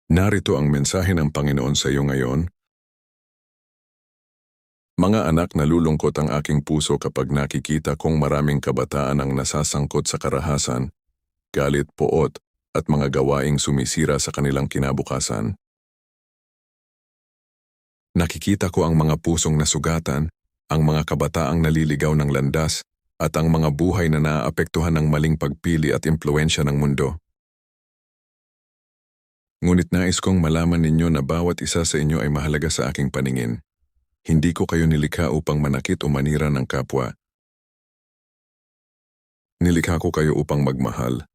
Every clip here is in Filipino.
Narito ang mensahe ng Panginoon sa iyo ngayon. Mga anak, nalulungkot ang aking puso kapag nakikita kong maraming kabataan ang nasasangkot sa karahasan, galit, poot, at mga gawaing sumisira sa kanilang kinabukasan. Nakikita ko ang mga pusong nasugatan, ang mga kabataang naliligaw ng landas, at ang mga buhay na naaapektuhan ng maling pagpili at impluensya ng mundo. Ngunit nais kong malaman ninyo na bawat isa sa inyo ay mahalaga sa aking paningin. Hindi ko kayo nilikha upang manakit o manira ng kapwa. Nilikha ko kayo upang magmahal,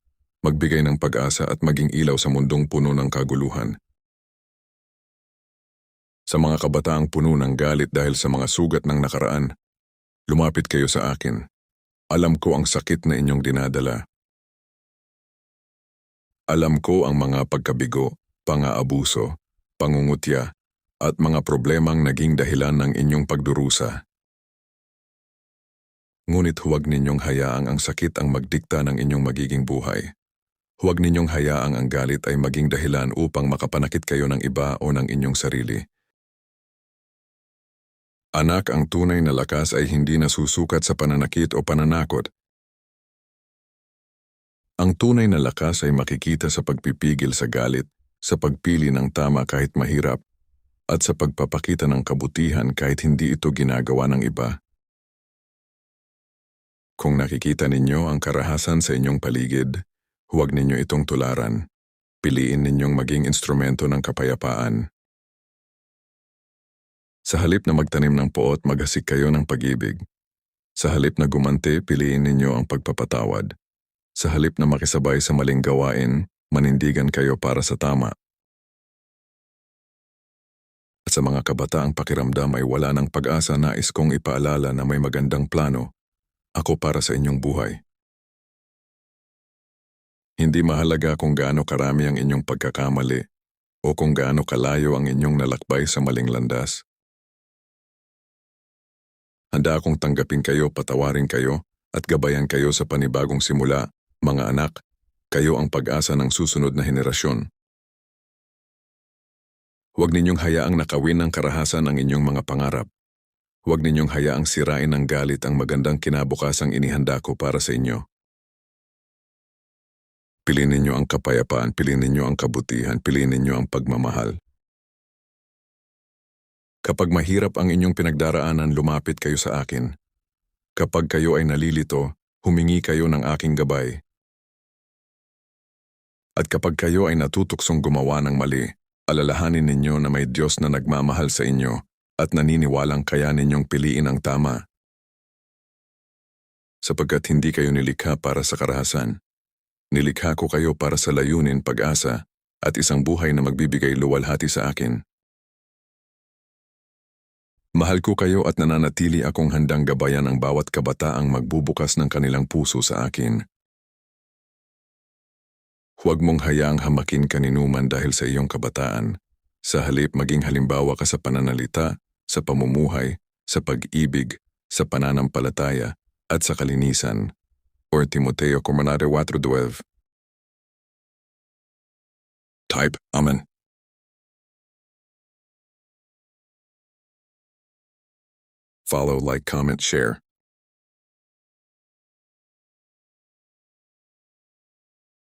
magbigay ng pag-asa at maging ilaw sa mundong puno ng kaguluhan. Sa mga kabataang puno ng galit dahil sa mga sugat ng nakaraan, lumapit kayo sa akin. Alam ko ang sakit na inyong dinadala. Alam ko ang mga pagkabigo, pang-aabuso, pangungutya, at mga problemang naging dahilan ng inyong pagdurusa. Ngunit huwag ninyong hayaang ang sakit ang magdikta ng inyong magiging buhay. Huwag ninyong hayaang ang galit ay maging dahilan upang makapanakit kayo ng iba o ng inyong sarili. Anak, ang tunay na lakas ay hindi nasusukat sa pananakit o pananakot. Ang tunay na lakas ay makikita sa pagpipigil sa galit, sa pagpili ng tama kahit mahirap, at sa pagpapakita ng kabutihan kahit hindi ito ginagawa ng iba. Kung nakikita ninyo ang karahasan sa inyong paligid, huwag ninyo itong tularan. Piliin ninyong maging instrumento ng kapayapaan. Sa halip na magtanim ng poot, maghasik kayo ng pag-ibig. Sa halip na gumante, piliin ninyo ang pagpapatawad. Sa halip na makisabay sa maling gawain, manindigan kayo para sa tama. At sa mga kabataang pakiramdam ay wala ng pag-asa, nais kong ipaalala na may magandang plano, ako para sa inyong buhay. Hindi mahalaga kung gaano karami ang inyong pagkakamali o kung gaano kalayo ang inyong nalakbay sa maling landas. Handa akong tanggapin kayo, patawarin kayo, at gabayan kayo sa panibagong simula, mga anak. Kayo ang pag-asa ng susunod na henerasyon. Huwag ninyong hayaang nakawin ng karahasan ang inyong mga pangarap. Huwag ninyong hayaang sirain ng galit ang magandang kinabukasang inihanda ko para sa inyo. Piliin ninyo ang kapayapaan, piliin ninyo ang kabutihan, piliin ninyo ang pagmamahal. Kapag mahirap ang inyong pinagdaraanan, lumapit kayo sa akin. Kapag kayo ay nalilito, humingi kayo ng aking gabay. At kapag kayo ay natutuksong gumawa ng mali, alalahanin ninyo na may Diyos na nagmamahal sa inyo at naniniwalang kaya ninyong piliin ang tama. Sapagkat hindi kayo nilikha para sa karahasan. Nilikha ko kayo para sa layunin, pag-asa, at isang buhay na magbibigay luwalhati sa akin. Mahal ko kayo at nananatili akong handang gabayan ang bawat kabataang magbubukas ng kanilang puso sa akin. Huwag mong hayaang hamakin kaninuman dahil sa iyong kabataan. Sa halip, maging halimbawa ka sa pananalita, sa pamumuhay, sa pag-ibig, sa pananampalataya, at sa kalinisan. Or Timoteo 4:12. Type Amen. Follow, like, comment, share.